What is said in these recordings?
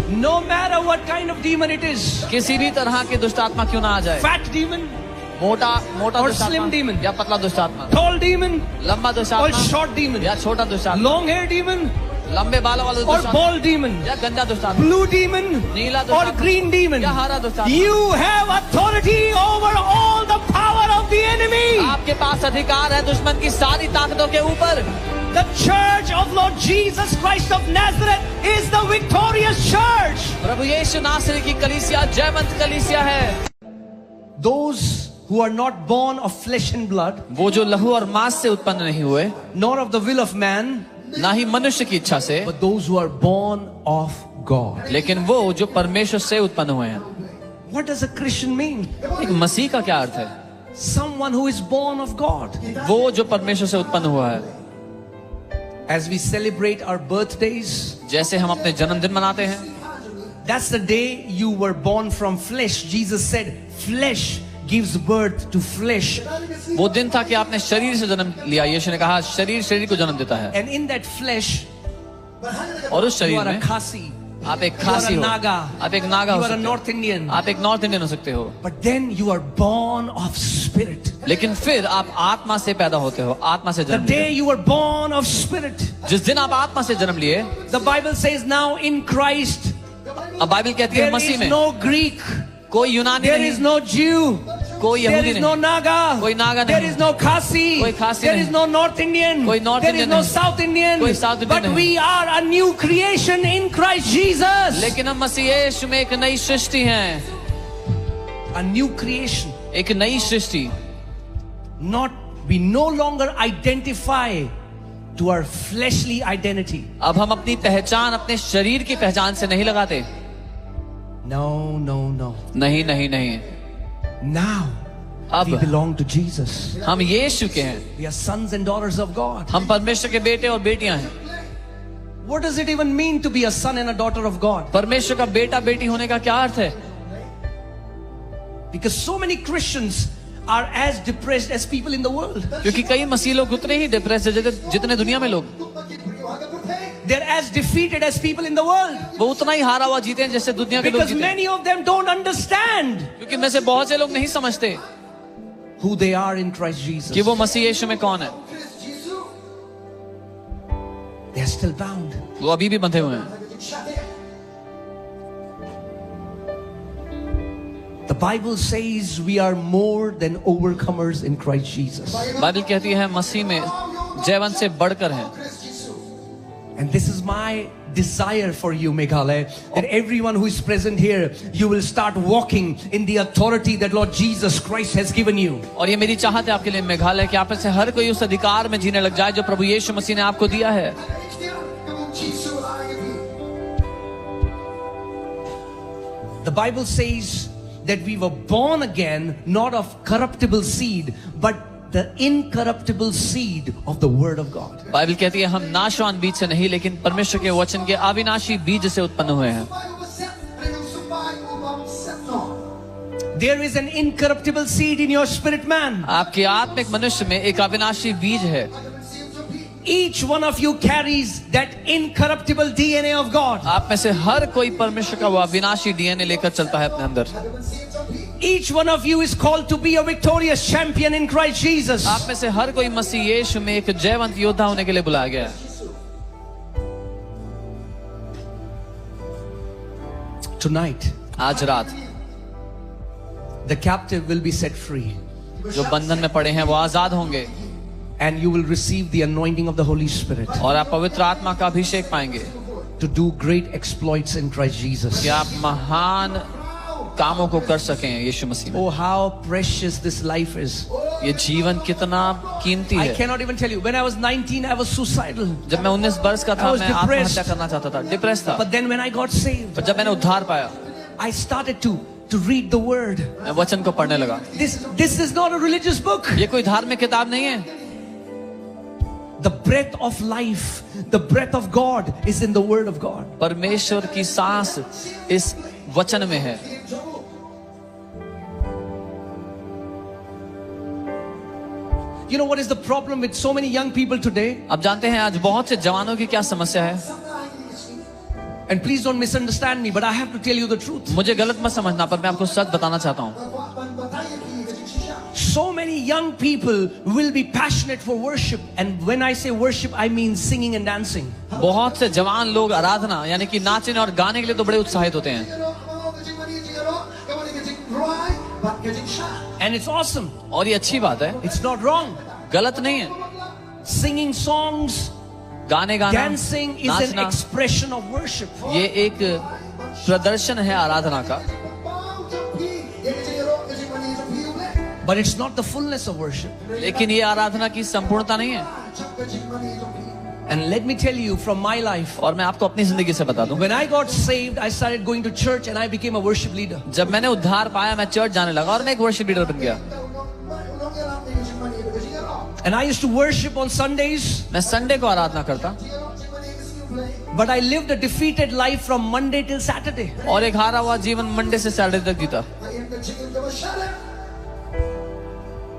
No matter what kind of demon it is. किसी भी तरह की दुष्ट आत्मा क्यों ना आ जाए, Fat demon, मोटा और दुष्ट slim आत्मा demon. या पतला दुष्ट आत्मा, tall demon, लंबा दुष्ट or आत्मा short demon, या छोटा दुष्ट आत्मा, long hair demon, लंबे बालों वाला or दुष्ट आत्मा bald demon, या गंजा दुष्ट आत्मा, blue demon, नीला दुष्ट or आत्मा green demon. या हरा दुष्ट आत्मा। You have authority over all the power of the enemy. आपके पास अधिकार है दुश्मन की सारी ताकतों के ऊपर। The church of Lord Jesus Christ of Nazareth is the victorious church. प्रभु यीशु नासरी की कलीसिया जयवंत कलीसिया है। Those who are not born of flesh and blood, वो जो लहू और मांस से उत्पन्न नहीं हुए, nor of the will of man, ना ही मनुष्य की इच्छा से, but those who are born of God. लेकिन वो जो परमेश्वर से उत्पन्न हुए हैं। What does a Christian mean? एक मसीह का क्या अर्थ है? Someone who is born of God. वो जो परमेश्वर से उत्पन्न हुआ है। As we celebrate our birthdays, जैसे हम अपने जन्मदिन मनाते हैं, that's the day you were born from flesh. Jesus said, flesh gives birth to flesh. वो दिन था कि आपने शरीर से जन्म लिया। यीशु ने कहा शरीर शरीर को जन्म देता है, And in that flesh, और उस you शरीर are a में Khasi, आप एक you are खासी a हो, Naga, आप एक नागा you हो are a सकते North हो, Indian. आप एक नॉर्थ इंडियन हो सकते हो। But then you are born of spirit. लेकिन फिर आप आत्मा से पैदा होते हो, आत्मा से The जन्म लेते day you were born of spirit. हो। जिस दिन आप आत्मा से जन्म लिए, The Bible says now in Christ, अब बाइबल कहती है there मसीह is में no Greek, कोई यूनानी there नहीं, is no Jew, कोई there यहूदी is no नहीं, Naga, कोई नागा there नहीं, is no Khasi, कोई खासी there नहीं, is no North Indian, कोई North there is Indian no नहीं, South Indian, कोई South Indian but नहीं। we are a new creation in Christ Jesus. लेकिन हम मसीह यीशु में एक नई सृष्टि हैं, A new creation. एक नई सृष्टि। Not, we no longer identify to our fleshly identity. अब हम अपनी पहचान अपने शरीर की पहचान से नहीं लगाते। No, no, no. नहीं नहीं नहीं, Now अब we belong to Jesus. हम यीशु के हैं, We are sons and daughters of God. हम परमेश्वर के बेटे और बेटियां हैं। What does it even mean to be a son and a daughter of God? परमेश्वर का बेटा बेटी होने का क्या अर्थ है? Because so many Christians are as depressed as people in the world. क्योंकि कई मसीह लोग उतने ही डिप्रेस है जितने दुनिया में लोग, They're as defeated as people in the world. वो उतना ही हारा हुआ जीते हैं जैसे दुनिया के लोग Because जीते हैं। many of them don't understand क्योंकि में से बहुत से लोग नहीं समझते who they are in Christ कि Jesus. वो मसीह यीशु में कौन है। They're still bound. वो अभी भी बंधे हुए हैं। The Bible says we are more than overcomers in Christ Jesus. Bible कहती है मसीह में जयवंत से बढ़कर है। And this is my desire for you, Meghalaya, that everyone who is present here, you will start walking in the authority that Lord Jesus Christ has given you. और ये मेरी चाहत है आपके लिए मेघालय कि आप में से हर कोई उस अधिकार में जीने लग जाए जो प्रभु यीशु मसीह ने आपको दिया है। The Bible says that we were born again, not of corruptible seed, but the incorruptible seed of the Word of God. Bible कहती है हम नाशवान बीज से नहीं लेकिन परमेश्वर के वचन के अविनाशी बीज से उत्पन्न हुए हैं। There is an incorruptible seed in your spirit man. आपके आत्मिक मनुष्य में एक अविनाशी बीज है। Each one of you carries that incorruptible DNA of God. आप में से हर कोई परमेश्वर का वो अविनाशी डीएनए लेकर चलता है अपने अंदर। Each one of you is called to be a victorious champion in Christ Jesus. आप में से हर कोई मसीह यीशु में एक जयवंत योद्धा होने के लिए बुलाया गया है। Tonight, आज रात the captive will be set free. जो बंधन में पड़े हैं वो आजाद होंगे And you will receive the anointing of the Holy Spirit और आप पवित्र आत्मा का अभिषेक पाएंगे to do great exploits in Christ Jesus. कि आप महान कामों को कर सकें यीशु मसीह में। Oh, how precious this life is. ये जीवन कितना कीमती I है। cannot even tell you. When I was 19, I was suicidal. जब मैं 19 वर्ष का I था was मैं depressed. आत्महत्या करना चाहता था, डिप्रेस था। But then when I got saved, पर जब मैंने उद्धार पाया I started to read the Word. मैं वचन को पढ़ने लगा। This is not a religious book. ये कोई धार्मिक किताब नहीं है। The breath of life, the breath of God is in the Word of God. परमेश्वर की सांस इस वचन में है। You know what is the problem with so many young people today? अब जानते हैं आज बहुत से जवानों की क्या समस्या है। And please don't misunderstand me, but I have to tell you the truth. मुझे गलत मत समझना, पर मैं आपको सच बताना चाहता हूँ. So many young people will be passionate for worship, and when I say worship, I mean singing and dancing. बहुत से जवान लोग आराधना यानी कि नाचने और गाने के लिए तो बड़े उत्साहित होते हैं. And it's awesome. और ये अच्छी बात है, It's not wrong. गलत नहीं है. Singing songs, गाने गाना, dancing is an नाचना, expression of worship. ये एक प्रदर्शन है आराधना का. But it's not the fullness of worship. लेकिन ये आराधना की संपूर्णता नहीं है. And let me tell you from my life, और मैं आपको अपनी जिंदगी से बता दूं, when I got saved, I started going to church and I became a worship leader. जब मैंने उद्धार पाया मैं चर्च जाने लगा और मैं एक वर्शिप लीडर बन गया. And I used to worship on Sundays, मैं संडे को आराधना करता but I lived a defeated life from Monday till Saturday. और एक हारा हुआ जीवन मंडे से सैटरडे तक जीता.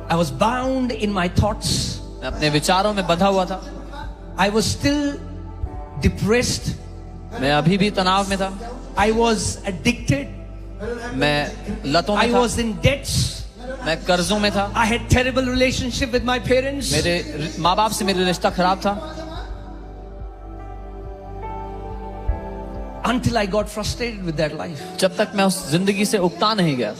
I was bound in my thoughts. मैं अपने विचारों में बंधा हुआ था. I was still depressed. मैं अभी भी तनाव में था. I was addicted. मैं लतों I में था. was in debts. मैं कर्जों में था. I had terrible relationship with my parents. मेरे माँ बाप से मेरा रिश्ता खराब था. Until I got frustrated with that life. जब तक मैं उस जिंदगी से उकता नहीं गया.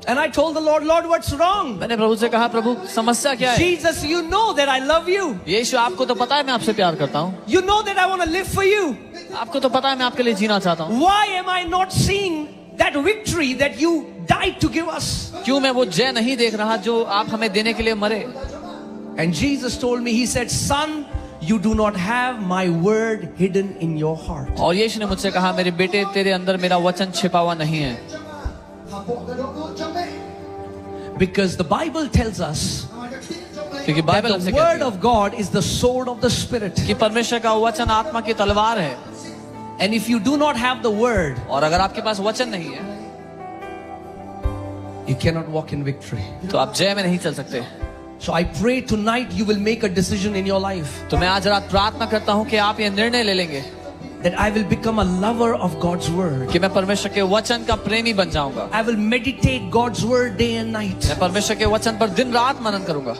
And I told the Lord, Lord, what's wrong? मैंने प्रभु से कहा, प्रभु समस्या क्या है? Jesus, you know that I love you. यीशु आपको तो पता है मैं आपसे प्यार करता हूँ. You know that I want to live for you. आपको तो पता है मैं आपके लिए जीना चाहता हूँ. Why am I not seeing that victory that you died to give us? क्यों मैं वो जय नहीं देख रहा जो आप हमें देने के लिए मरे? And Jesus told me, he said, son, you do not have my word hidden in your heart. और यीशु ने मुझसे कहा, मेरे बेटे तेरे अंदर मेरा वचन छिपा हुआ नहीं है. Because the Bible tells us क्योंकि बाइबल that हमसे the कहती word है of God is the sword of the Spirit. कि परमेश्वर का वचन आत्मा की तलवार है. And if you do not have the word, और अगर आपके पास वचन नहीं है you cannot walk in victory. तो आप जय में नहीं चल सकते. So I pray tonight you will make a decision in your life तो मैं आज रात प्रार्थना करता हूँ कि आप ये निर्णय ले लेंगे that I will become a lover of God's word. कि मैं परमेश्वर के वचन का प्रेमी बन जाऊंगा. I will meditate God's word day and night. मैं परमेश्वर के वचन पर दिन रात मनन करूंगा.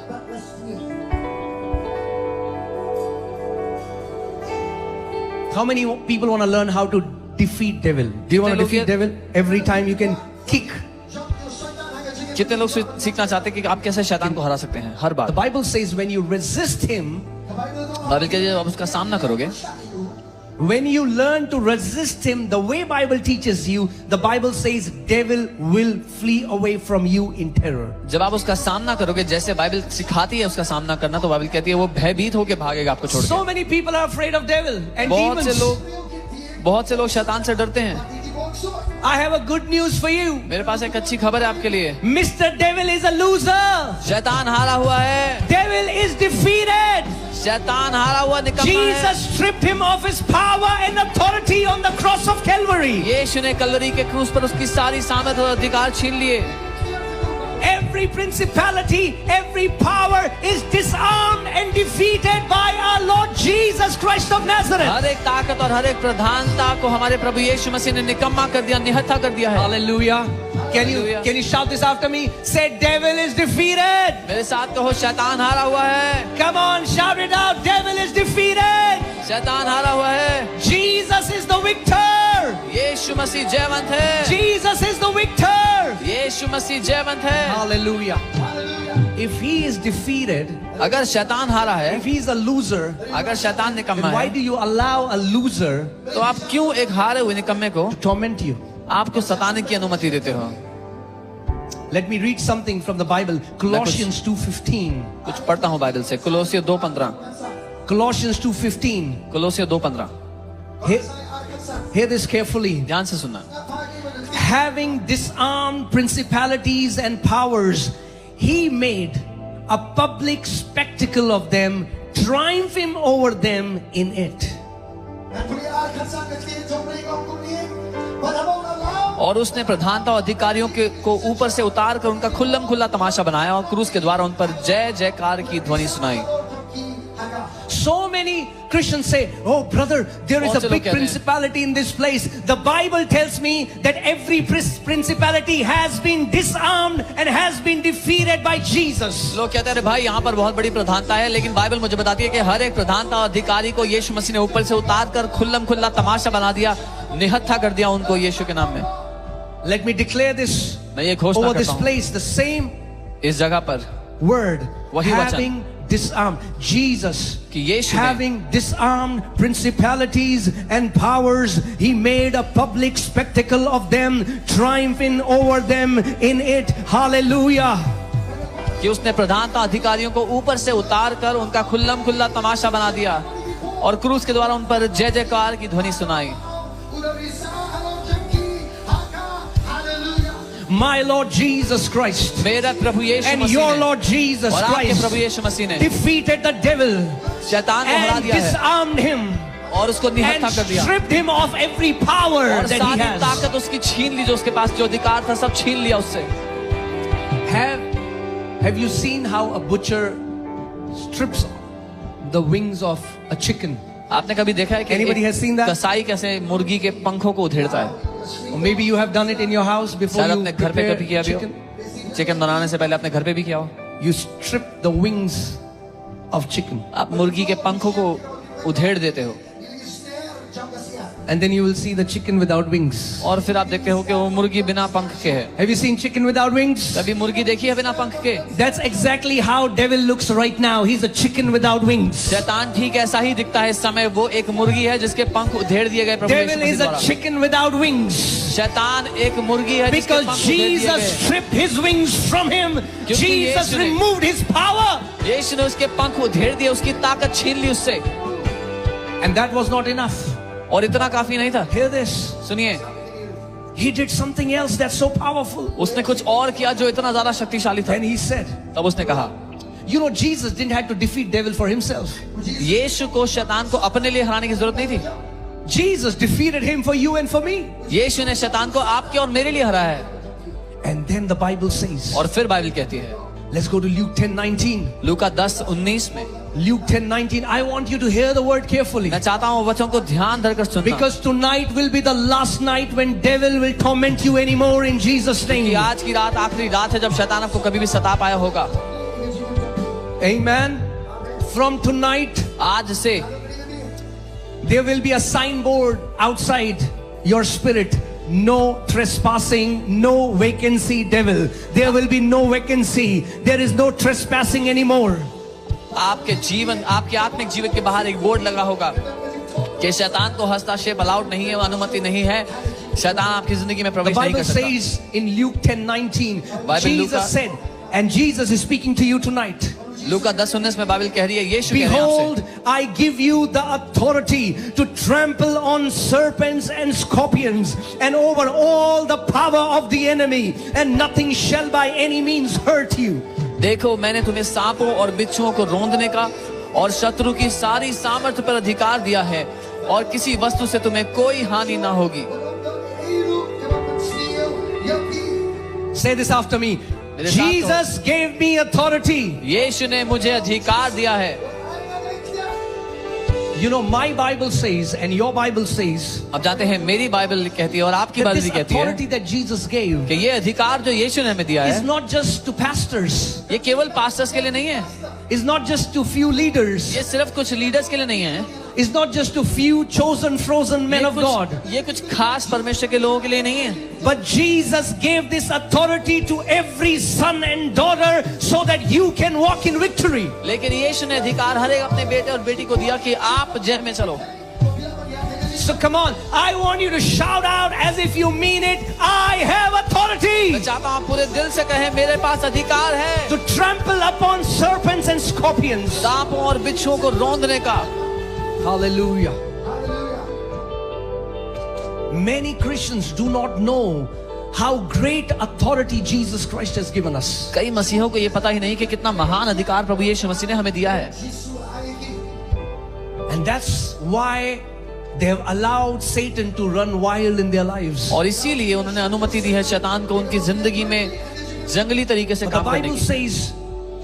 How many people want to learn how to defeat devil? Do you want to defeat devil? Every time you can kick. कितने लोग सीखना चाहते हैं कि आप कैसे शैतान को हरा सकते हैं? हर बार The Bible says when you resist him, Bible कहती है आप उसका सामना करोगे. when you learn to resist him the way Bible teaches you, the Bible says devil will flee away from you in terror. जब आप उसका सामना करोगे जैसे बाइबल सिखाती है उसका सामना करना, तो बाइबल कहती है वो भयभीत होकर भागेगा आपको छोड़ के. So many people are afraid of devil and demons. बहुत से लोग शैतान से डरते हैं. I have a good news for you. मेरे पास एक अच्छी खबर है आपके लिए. Mr. Devil is a loser. शैतान हारा हुआ है. Devil is defeated. शैतान हारा हुआ निकम्मा है. Jesus stripped him of his power and authority on the cross of Calvary. यीशु ने कलवरी के क्रूस पर उसकी सारी सामर्थ और अधिकार छीन लिए. Every principality, every power is disarmed and defeated by our Lord Jesus Christ of Nazareth. हर एक ताकत और हर एक प्रधानता को हमारे प्रभु यीशु मसीह ने निकम्मा कर दिया, निहत्था कर दिया है. Hallelujah. Hallelujah. Can you shout this after me? Say, devil is defeated. मेरे साथ कहो, शैतान हारा हुआ है. Come on, shout it out. Devil is defeated. शैतान हारा हुआ है. Jesus is the victor. यीशु मसीह जयवंत है. Jesus is the victor. यीशु मसीह जयवंत है. Hallelujah. If he is defeated, अगर शैतान हारा है, if he is a loser, अगर शैतान निकम्मा then why है, do you allow a loser तो आप क्यों एक हारे हुए निकम्मे को to torment you? आपको सताने की अनुमति देते हो? Let me read something from the Bible. Colossians 2:15. कुछ पढ़ता हूँ बाइबल से. कोलोसियों 2:15. Colossians 2:15. कोलोसियों 2:15. Hear this carefully. ध्यान से सुनना. Having disarmed principalities and powers, he made a public spectacle of them, triumphing over them in it. और उसने प्रधानता और अधिकारियों को ऊपर से उतार कर उनका खुल्लम खुल्ला तमाशा बनाया और क्रूस के द्वारा उन पर जय जयकार की ध्वनि सुनाई. So many Christians say, oh brother, there is बहुत a से लोग big कहते हैं, principality in this place. The Bible tells me that every principality has been disarmed and has been defeated by Jesus. लोग कहते हैं भाई यहाँ पर बहुत बड़ी प्रधानता है, लेकिन बाइबल मुझे बताती है कि हर एक प्रधानता और अधिकारी को यीशु मसीह ने ऊपर से उतार कर खुल्लम खुल्ला तमाशा बना दिया, निहत्था कर दिया उनको यीशु के नाम में। Let me declare this मैं ये घोषणा over this करता हूँ, place, the same इस जगह पर word, वही वचन, having disarmed. Jesus, कि यीशु ने having disarmed principalities and powers, he made a public spectacle of them, triumphing over them in it. Hallelujah. कि उसने प्रधानता अधिकारियों को ऊपर से उतार कर उनका खुल्लम खुल्ला तमाशा बना दिया और क्रूस के द्वारा उन पर जय जयकार की ध्वनि सुनाई। My Lord Jesus Christ मेरा प्रभु यीशु and मसीह your ने Lord Jesus और आपके Christ प्रभु यीशु मसीह ने defeated the devil शैतान को हरा and दिया है disarmed him और उसको निहत्था and कर दिया stripped him of every power और that he सारी has. ताकत उसकी छीन ली, जो उसके पास जो अधिकार था सब छीन लिया उससे। Have you seen how a butcher strips the wings of a chicken? आपने कभी देखा है कि Anybody has seen that? कसाई कैसे मुर्गी के पंखों को उधेड़ता है? Or maybe you have done it in your house before शायद you अपने घर पे prepare कभी किया भी हो, chicken. चिकन बनाने से पहले अपने घर पे भी किया हो। You strip the wings of chicken आप मुर्गी के पंखों को उधेड़ देते हो and then you will see the chicken without wings. और फिर आप देखते हो कि वो मुर्गी बिना पंख के है। Have you seen chicken without wings? कभी मुर्गी देखी है बिना पंख के? That's exactly how devil looks right now. He's a chicken without wings. शैतान ठीक ऐसा ही दिखता है इस समय, वो एक मुर्गी है जिसके पंख उधेड़ दिए गए प्रभु यीशु Devil मसीह is a द्वारा। chicken without wings. शैतान एक मुर्गी है जिसके Because पंख उधेड़ दिए Jesus गए। stripped his wings from him. Jesus यीशु ने- removed his power. यीशु ने उसके पंख उधेड़ दिए, उसकी ताकत छीन ली उससे, And that was not enough. और इतना काफी नहीं था। Hear this. सुनिए, He did something else that's so powerful. उसने कुछ और किया जो इतना ज्यादा शक्तिशाली था। Then he said, तब उसने कहा, you know, Jesus didn't have to defeat devil for himself. यीशु को शैतान को अपने लिए हराने की जरूरत नहीं थी। Jesus defeated him for you and for me. यीशु ने शैतान को आपके और मेरे लिए हराया है। And then the Bible says, और फिर बाइबल कहती है, let's go to Luke 10:19. लूका 10:19 में, Luke 10:19. I want you to hear the word carefully. मैं चाहता हूँ वचन को ध्यान धरकर सुनना, Because tonight will be the last night when devil will torment you anymore in Jesus' कि name. आज की रात आखिरी रात है जब शैतान आपको कभी भी सता पाया होगा। Amen. From tonight, आज से there will be a signboard outside your spirit. No trespassing, no vacancy, devil. There will be no vacancy. There is no trespassing anymore. आपके जीवन, आपके आत्मिक जीवन के बाहर एक बोर्ड लगा होगा कि शैतान को हस्तक्षेप अलाउड नहीं है, अनुमति नहीं है, शैतान आपकी जिंदगी में The प्रवेश नहीं Bible कर सकता। says in Luke 10:19, Bible Jesus Luca- said, and Jesus is speaking to you tonight. लूका 10:19 में बाइबल कह रही है, यीशु कह रहे हैं आपसे, Behold, I give you the authority to trample on serpents and scorpions and over all the power of the enemy, and nothing shall by any means hurt you. देखो मैंने तुम्हें सांपों और बिच्छुओं को रौंदने का और शत्रु की सारी सामर्थ्य पर अधिकार दिया है और किसी वस्तु से तुम्हें कोई हानि ना होगी। Say this after me. मेरे साथ Jesus gave me authority. यीशु ने मुझे अधिकार दिया है। You know, my Bible says and your Bible says अब जानते हैं मेरी बाइबल कहती है और आपकी that बाइबल this भी कहती है authority that Jesus gave कि ये अधिकार जो यीशु ने हमें दिया is है, not just to pastors, ये केवल पास्टर्स के लिए नहीं है, is not just to few leaders, ये सिर्फ कुछ लीडर्स के लिए नहीं है, is not just to few chosen frozen men of God. ये कुछ खास परमेश्वर के लोगों के लिए नहीं है, But Jesus gave this authority to every son and daughter so that you can walk in victory. लेकिन यीशु ने अधिकार हर एक अपने बेटे और बेटी को दिया कि आप जय में चलो। So come on, I want you to shout out as if you mean it. I have मैं authority चाहता हूँ आप पूरे दिल से कहें, मेरे पास अधिकार है to trample upon serpents and scorpions. सांपों और बिच्छुओं को रौंदने का। Hallelujah. Many Christians do not know how great authority Jesus Christ has given us. कई मसीहों को ये पता ही नहीं कि कितना महान अधिकार प्रभु यीशु मसीह ने हमें दिया है, And that's why they have allowed Satan to run wild in their lives. और इसीलिए उन्होंने अनुमति दी है शैतान को उनकी जिंदगी में जंगली तरीके से But the काम करने Bible की। says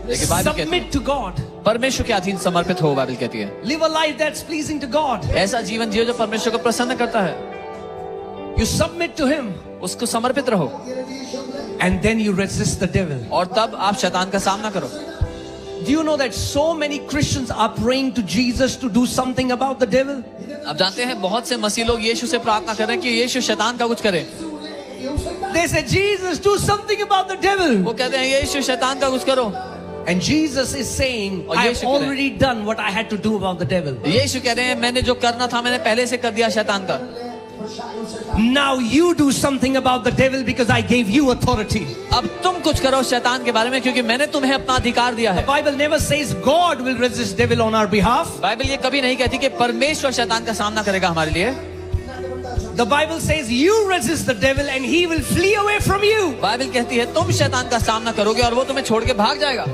लेकिन बाइबल कहती Submit to God. है परमेश्वर के अधीन समर्पित हो। बाइबल कहती है Live a life that's pleasing to God. ऐसा जीवन जियो जो परमेश्वर को प्रसन्न करता है, You submit to Him, उसको समर्पित रहो, and then you resist the devil. और तब आप शैतान का सामना करो। Do you know that so many Christians are praying to Jesus to do something about the devil? आप जानते हैं बहुत से मसीह लोग यीशु से प्रार्थना कर रहे हैं कि यीशु शैतान का कुछ करे। They say, Jesus, do something about the devil. वो कहते हैं यीशु शैतान का कुछ करो, And Jesus is saying, और I've यीशु कह रहे हैं, already done what I had to do about the devil. यीशु कह रहे हैं मैंने जो करना था मैंने पहले से कर दिया शैतान का। Now you do something about the devil because I gave you authority. अब तुम कुछ करो शैतान के बारे में क्योंकि मैंने तुम्हें अपना अधिकार दिया The है। Bible never says God will resist devil on our behalf. Bible ये कभी नहीं कहती कि परमेश्वर शैतान का सामना करेगा हमारे लिए। The Bible says you resist the devil and he will flee away from you. Bible कहती है तुम शैतान का सामना करोगे और वो तुम्हें छोड़ के भाग जाएगा।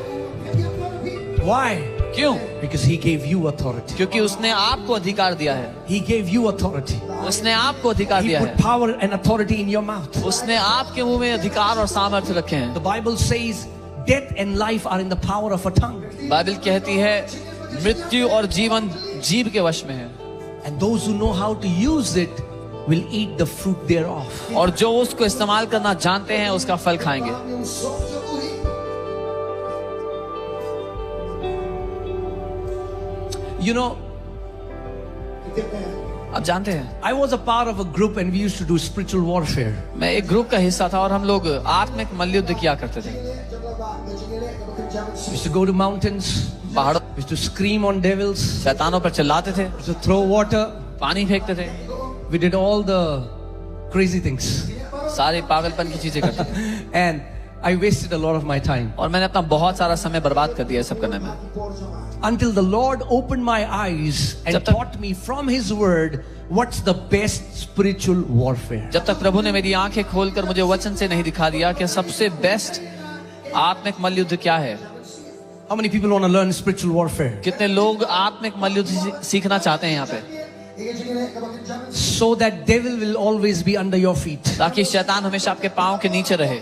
Why? क्यों? Because he gave you authority. क्योंकि उसने आपको अधिकार दिया है। He gave you authority. उसने आपको अधिकार He दिया put है। power and authority in your mouth. उसने आपके मुंह में अधिकार और सामर्थ्य रखे हैं। The Bible says death and life are in the power of a tongue. Bible कहती है मृत्यु और जीवन जीभ के वश में है, And those who know how to use it will eat the fruit thereof. और जो उसको इस्तेमाल करना जानते हैं उसका फल खाएंगे। You know, आप जानते हैं I was a part of a group and we used to do spiritual warfare. मैं एक ग्रुप का हिस्सा था और हम लोग आत्मिक मल्लयुद्ध किया करते थे। We used to go to mountains. पहाड़ों We used to scream on devils. शैतानों पर चिल्लाते थे, We used to throw water. पानी फेंकते थे, We did all the crazy things. सारे पागलपन की चीजें करते थे And I wasted a lot of my time. और मैंने अपना बहुत सारा समय बर्बाद कर दिया ये सब करने में। Until the Lord opened my eyes and जब तक- taught me from His Word what's the best spiritual warfare. जब तक प्रभु ने मेरी आंखें खोलकर मुझे वचन से नहीं दिखा दिया कि सबसे बेस्ट आत्मिक मल्लयुद्ध क्या है। How many people want to learn spiritual warfare? कितने लोग आत्मिक मल्लयुद्ध सीखना चाहते हैं यहाँ पे, So that devil will always be under your feet. ताकि शैतान हमेशा आपके पांव के नीचे रहे।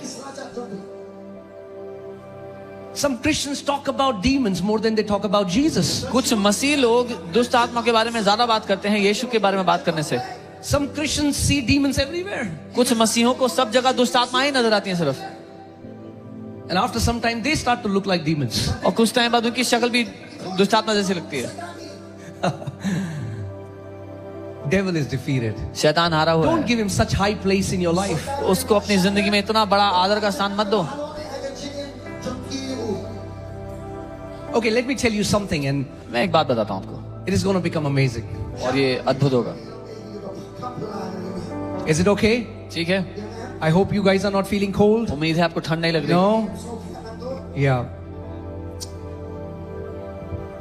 Some Christians talk about demons more than they talk about Jesus. कुछ मसीह लोग दुष्ट आत्मा के बारे में ज्यादा बात करते हैं यीशु के बारे में बात करने से। Some Christians see demons everywhere. कुछ मसीहों को सब जगह दुष्ट आत्माएं ही नजर आती हैं सिर्फ, And after some time they start to look like demons. और कुछ टाइम बाद उनकी शक्ल भी दुष्ट आत्मा जैसी लगती है। Devil is defeated. शैतान हारा हुआ Don't है। give him such high place in your life. उसको अपनी जिंदगी में इतना बड़ा आदर का स्थान मत दो। Okay, let me tell you something and मैं एक बात बताता हूँ आपको it is going to become amazing. और ये अद्भुत होगा। Is it okay? ठीक है, I hope you guys are not feeling cold. उम्मीद है आपको ठंड नहीं लग रही। No? Yeah.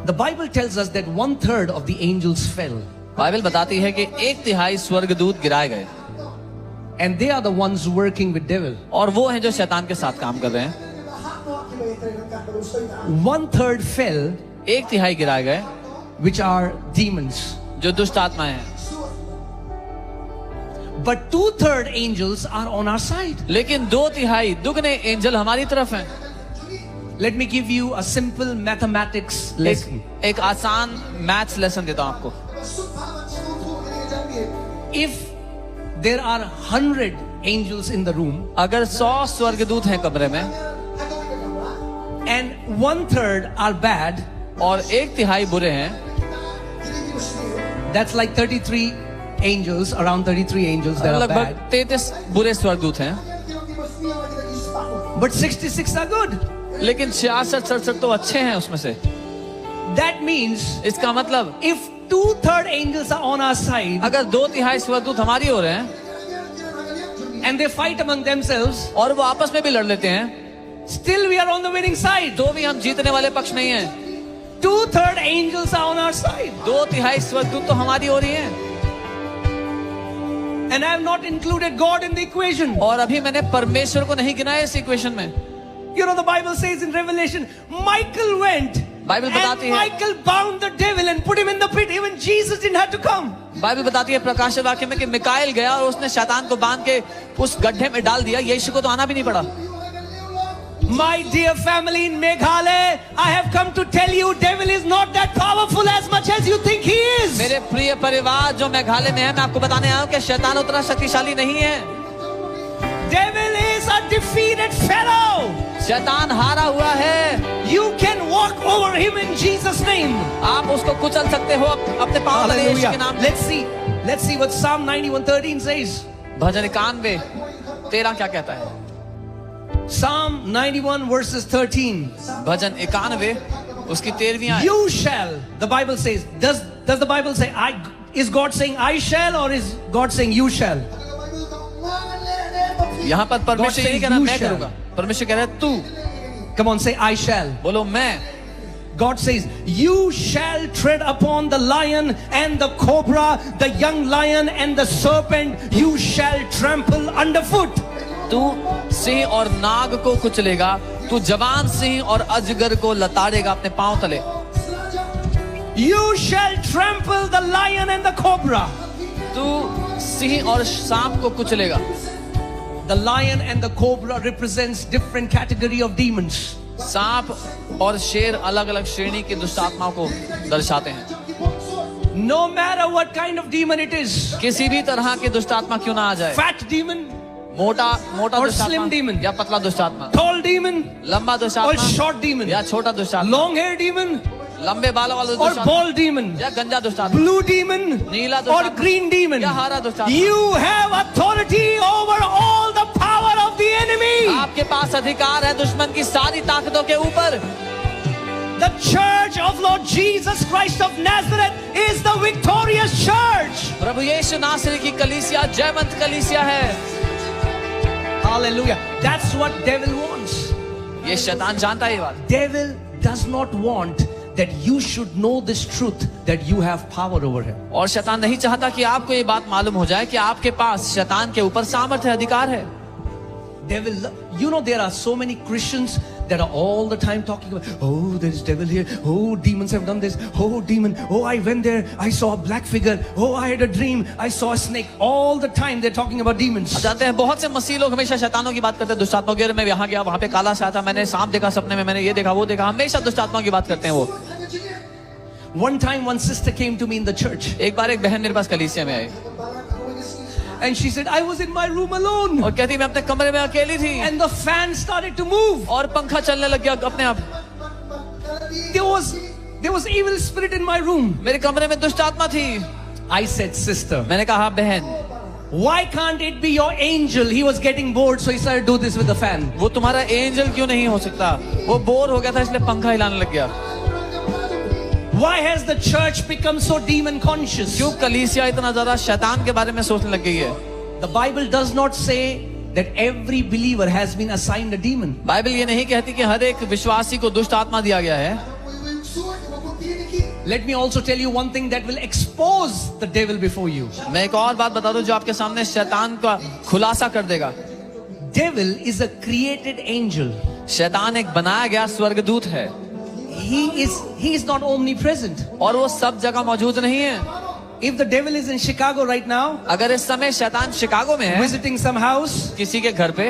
The Bible tells us that 1/3 of the angels fell. Bible बताती है कि 1/3 स्वर्गदूत गिराए गए, And they are the ones working with devil. और वो हैं जो शैतान के साथ काम कर रहे हैं। 1/3 fell, 1/3 गिराए गए which are demons. जो दुष्ट आत्माएं हैं, But 2/3 angels are on our side. लेकिन 2/3 दुगने एंजल हमारी तरफ हैं। Let me give you a simple mathematics lesson. एक आसान मैथ्स लेसन देता हूं आपको। If there are 100 angels in the room अगर 100 स्वर्गदूत हैं कमरे में and 1/3 are bad, और 1/3 बुरे हैं, that's like 33 angels, around 33 angels that are लगभग bad. 33 बुरे स्वर्गदूत हैं, But 66 are good. लेकिन 66-67 तो अच्छे हैं उसमें से। That means इसका मतलब if 2/3 angels are on our side अगर 2/3 स्वर्गदूत हमारी हो रहे हैं and they fight among themselves, और वो आपस में भी लड़ लेते हैं, still we are on the winning side. तो भी हम जीतने वाले पक्ष नहीं हैं। 2/3 angels are on our side. 2/3 स्वर्गदूत तो हमारी हो रही हैं, And I have not included God in the equation. और अभी मैंने परमेश्वर को नहीं गिनाया इस इक्वेशन में। You know, the Bible says in Revelation, Michael went Bible and बताती है, Michael bound the devil and put him in the pit. Even Jesus didn't have to come. Bible बताती है प्रकाशित वाक्य में कि मिकाएल गया और उसने शैतान को बांध के उस गड्ढे में डाल दिया, यीशु को तो आना भी नहीं पड़ा। My dear family in Meghalaya, I have come to tell you, devil is not that powerful as much as you think he is. मेरे प्रिय परिवार जो मेघालय में है, मैं आपको बताने आया हूँ कि शैतान उतना शक्तिशाली नहीं है। Devil is a defeated fellow. शैतान हारा हुआ है। You can walk over him in Jesus' name. आप उसको कुचल सकते हो अपने पांव तले यीशु के नाम में। Let's see what Psalm 91:13 says. भजन 91 13 क्या कहता है? Psalm 91 verses 13. भजन 91 उसकी 13वीं आयत। You shall, the Bible says. Does the Bible say is God saying I shall or is God saying you shall? यहाँ पर परमेश्वर ये नहीं कह रहा you मैं shall. करूंगा, परमेश्वर कह रहा है तू। Come on, say I shall. बोलो मैं। God says, you shall tread upon the lion and the cobra, the young lion and the serpent, you shall trample underfoot. तू सिंह और नाग को कुचलेगा, तू जवान सिंह और अजगर को लताड़ेगा अपने पांव तले। You shall trample the lion and the cobra. तू सिंह और सांप को कुचलेगा। The lion and the cobra represents different category of demons. सांप और शेर अलग अलग श्रेणी की दुष्ट आत्माओं को दर्शाते हैं। No matter what kind of demon it is. किसी भी तरह की दुष्ट आत्मा क्यों ना आ जाए, Fat demon, मोटा or दुष्ट slim आत्मा demon. या पतला दुष्ट आत्मा, tall demon, लंबा दुष्ट or आत्मा short demon, या छोटा दुष्ट आत्मा, long hair demon, लंबे बालों वाला or दुष्ट आत्मा bald demon, या गंजा दुष्ट आत्मा, blue demon, नीला दुष्ट or आत्मा green demon. या हरा दुष्ट आत्मा। You have authority over all the power of the enemy. आपके पास अधिकार है दुश्मन की सारी ताकतों के ऊपर। The church of Lord Jesus Christ of Nazareth is the victorious church. प्रभु यीशु नासरी की कलीसिया जयवंत कलीसिया है। Hallelujah. That's what devil wants. ये शैतान जानता है ये बात। Devil does not want that you should know this truth that you have power over him. और शैतान नहीं चाहता कि आपको ये बात मालूम हो जाए कि आपके पास शैतान के ऊपर सामर्थ्य अधिकार है। Devil, you know, there are so many Christians that are all the time talking about, oh, there's devil here, oh, demons have done this, oh, demon, oh, I went there, I saw a black figure, oh, I had a dream, I saw a snake. All the time they're talking about demons. आप जानते हैं बहुत से मसीह लोग हमेशा शैतानों की बात करते हैं, दुष्ट आत्माओं की। मैं यहाँ गया, वहाँ पे काला सा था, मैंने सांप देखा सपने में, मैंने ये देखा वो देखा, हमेशा दुष्ट आत्माओं की बात करते हैं वो। One time one sister came to me in the church एक बार एक बहन मेरे पास कलीसिया में आई and she said, I was in my room alone. और कहती मैं अपने कमरे में अकेली थी And the fan started to move. और पंखा चलने लग गया अपने आप। There was evil spirit in my room. मेरे कमरे में दुष्ट आत्मा थी। I said, sister, मैंने कहा बहन, why can't it be your angel? He was getting bored, so he started to do this with the fan. वो तुम्हारा एंजल क्यों नहीं हो सकता? वो बोर हो गया था इसलिए पंखा हिलाने लग गया। Why has the church become so demon conscious? क्यों कलीसिया इतना ज्यादा शैतान के बारे में सोचने लग गई है? The Bible does not say that every believer has been assigned a demon. Bible ये नहीं कहती कि हर एक विश्वासी को दुष्ट आत्मा दिया गया है। Let me also tell you one thing that will expose the devil before you. मैं एक और बात बता दूं जो आपके सामने शैतान का खुलासा कर देगा। Devil is a created angel. शैतान एक बनाया गया स्वर्गदूत है He is not omnipresent. और वो सब जगह मौजूद नहीं है। If the devil is in Chicago right now, अगर इस समय शैतान शिकागो में है visiting some house, किसी के घर पे,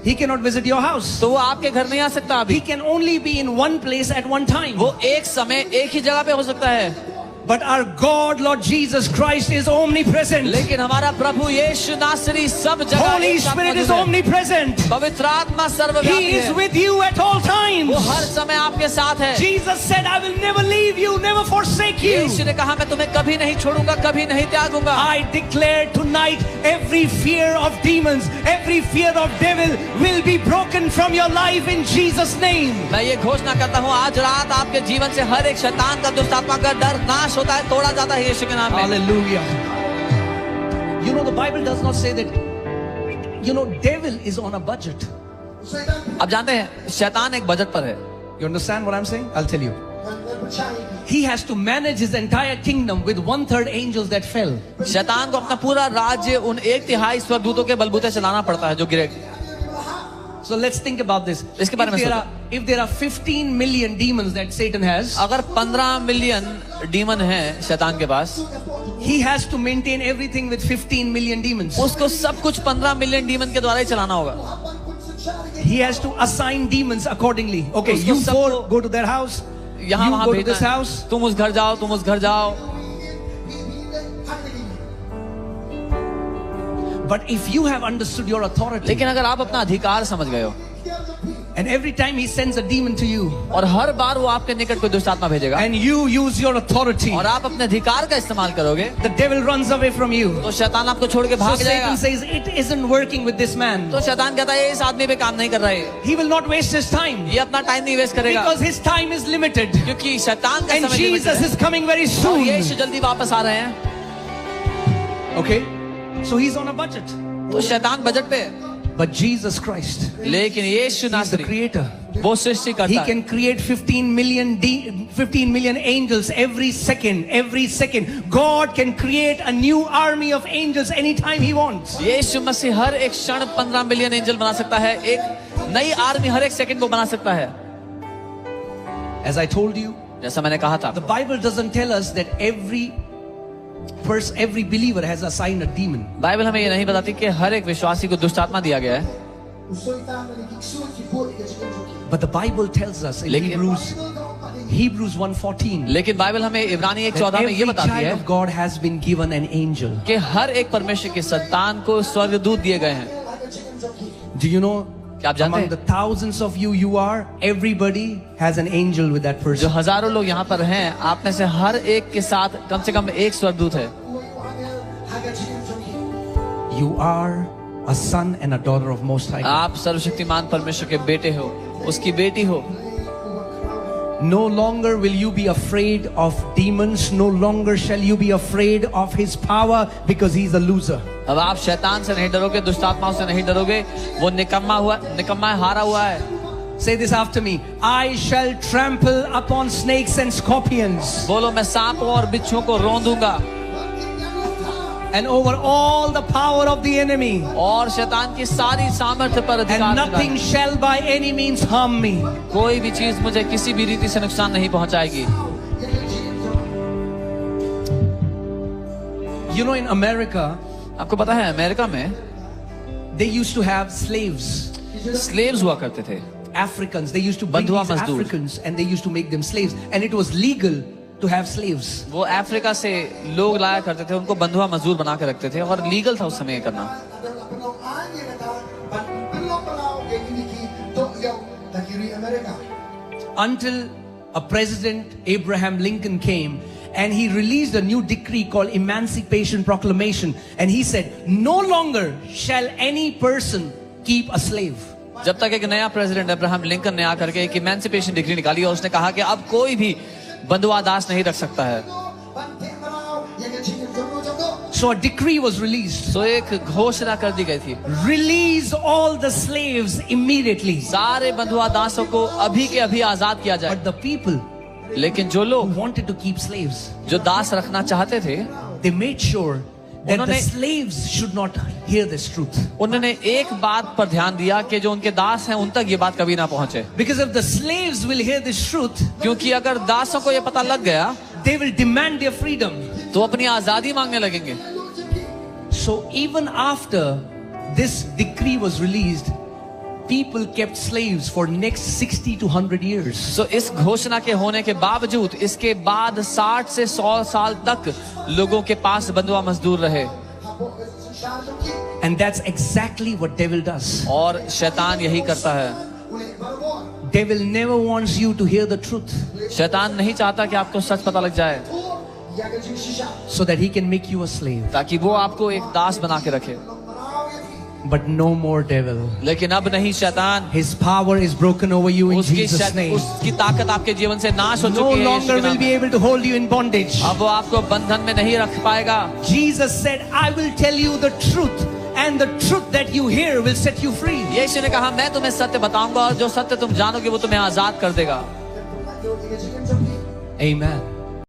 he cannot visit your house. तो वो आपके घर नहीं आ सकता He अभी। can only be in one place at one time. वो एक समय एक ही जगह पे हो सकता है। But our God, Lord Jesus Christ, is omnipresent. लेकिन हमारा प्रभु यीशु नासरी सब जगह Holy एक साथ Spirit is मौजूद है। omnipresent. पवित्र आत्मा He सर्वव्यापी is है। with you at all वो times. हर समय आपके साथ है। Jesus said, I will never leave you, never forsake you. यीशु ने कहा मैं तुम्हें कभी नहीं छोड़ूंगा, कभी नहीं त्यागूंगा। I declare tonight every fear of demons, every fear of devil will be broken from your life in Jesus' name. मैं ये घोषणा करता हूँ आज रात आपके जीवन से हर एक शैतान का दुष्ट आत्मा का डर नाश होता है, तोड़ा जाता है यीशु के नाम में। Hallelujah. You know, the Bible does not say that, you know, devil is on a budget. आप जानते हैं शैतान एक बजट पर है। You understand what I'm saying? I'll tell you. He has to manage his entire kingdom with 1/3 angels that fell. शैतान को अपना पूरा राज्य उन 1/3 स्वर्गदूतों के बलबूते चलाना पड़ता है जो गिरे। So let's think about this. इसके बारे में If there are 15 million demons that Satan has, अगर 15 मिलियन डीमन है शैतान के पास, he has to maintain everything with 15 million demons. उसको सब कुछ 15 मिलियन डीमन के द्वारा ही चलाना होगा। He has to assign demons accordingly. Okay, उसको you four सबको- go to their house. यहाँ You वहां go to भेजना this है। house. तुम उस घर जाओ, तुम उस घर जाओ। But if you have understood your authority, लेकिन अगर आप अपना अधिकार समझ गए हो and every time he sends a demon to you, और हर बार वो आपके निकट कोई दुष्ट आत्मा भेजेगा and you use your authority, और आप अपने अधिकार का इस्तेमाल करोगे, the devil runs away from you. तो शैतान आपको छोड़ के So भाग Satan जाएगा। says, it isn't working with this man. तो शैतान कहता है ये इस आदमी पे काम नहीं कर रहा है, He will not waste his time ये अपना टाइम नहीं वेस्ट करेगा, because his time is limited. क्योंकि शैतान का And समय Jesus limited is coming very है और soon. यीशु जल्दी वापस आ रहे हैं। Okay? So he's on a budget. तो शैतान बजट पे है, But Jesus Christ, लेकिन यीशु he's the नासरी creator. वो सृष्टि He करता है। can create 15 million angels every second. Every second. God can create a new army of angels anytime he wants. यीशु मसीह हर एक क्षण 15 मिलियन एंजल बना सकता है, एक नई आर्मी हर एक सेकंड वो बना सकता है। As I told you, जैसा मैंने कहा था, the Bible doesn't tell us that every believer has assigned a demon. Bible हमें ये नहीं बताती कि हर एक विश्वासी को दुष्ट आत्मा दिया गया है, But the Bible tells us in लेकिन- Hebrews 1:14 लेकिन बाइबल हमें इब्रानी 1:14 that में ये every बताती child है of God has been given an angel. कि हर एक परमेश्वर के संतान को स्वर्गदूत दिए गए हैं। Do you know? क्या आप जानते Among हैं? the thousands of you are, everybody has an angel with that जो person. हजारों लोग यहाँ पर हैं, आप में से हर एक के साथ कम से कम एक स्वर्गदूत है। You are a son and a daughter of Most High God. आप सर्वशक्तिमान परमेश्वर के बेटे हो, उसकी बेटी हो। No longer will you be afraid of demons. No longer shall you be afraid of his power because he's a loser. अब आप शैतान से नहीं डरोगे, दुष्ट आत्माओं से नहीं डरोगे, वो निकम्मा है, हारा हुआ है। Say this after me. I shall trample upon snakes and scorpions बोलो, मैं सांपों और बिच्छुओं को रौंदूंगा and over all the power of the enemy. और शैतान की सारी सामर्थ्य पर And अधिकार nothing दिलाऊंगा। shall by any means harm me. कोई भी चीज मुझे किसी भी रीति से नुकसान नहीं पहुंचाएगी। You know, in America, आपको पता है अमेरिका में they used to have slaves. Slaves हुआ करते थे, Africans. They used to bring बंधुआ these मजदूर। Africans and they used to make them slaves. And it was legal to have slaves. वो अफ्रीका से लोग लाया करते थे, उनको बंधुआ मजदूर बना के रखते थे और लीगल था उस समय ये करना। Until a president, Abraham Lincoln, came and he released a new decree called Emancipation Proclamation. And he said, no longer shall any person keep a slave. जब तक एक नया प्रेसिडेंट अब्राहम लिंकन ने आकर के एक इमेंसिपेशन डिग्री निकाली और उसने कहा कि अब कोई भी बंधुआ दास नहीं रख सकता है। So a decree was released. तो एक घोषणा कर दी गई थी, Release all the slaves immediately. सारे बंधुआ दासों को अभी के अभी आजाद किया जाए। But the people लेकिन जो who लोग wanted to keep slaves, जो दास रखना चाहते थे, they made sure that the उन्होंने- slaves should not hear this truth. उन्होंने एक बात पर ध्यान दिया कि जो उनके दास हैं उन तक ये बात कभी ना पहुंचे, Because if the slaves will hear this truth, क्योंकि अगर दासों को ये पता लग गया they will demand their freedom. तो अपनी आजादी मांगने लगेंगे। So even after this decree was released, people kept slaves for next 60 to 100 years. तो इस घोषणा के होने के बावजूद इसके बाद 60 से 100 साल तक लोगों के पास बंधुआ मजदूर रहे। And that's exactly what devil does. और शैतान यही करता है। Devil never wants you to hear the truth शैतान नहीं चाहता कि आपको सच पता लग जाए so that he can make you a slave. ताकि वो आपको एक दास बना के रखे। But no more devil. लेकिन अब नहीं, शैतान His power is broken over you in उसकी Jesus' name. उसकी ताकत आपके जीवन से नाश हो No चुकी है। यीशु longer के will नाम be में। able to hold you in bondage. अब वो आपको बंधन में नहीं रख पाएगा। Jesus said, I will tell you the truth, and the truth that you hear will set you free. यीशु ने कहा, मैं तुम्हें सत्य बताऊंगा और जो सत्य तुम जानोगे वो तुम्हें आजाद कर देगा। Amen.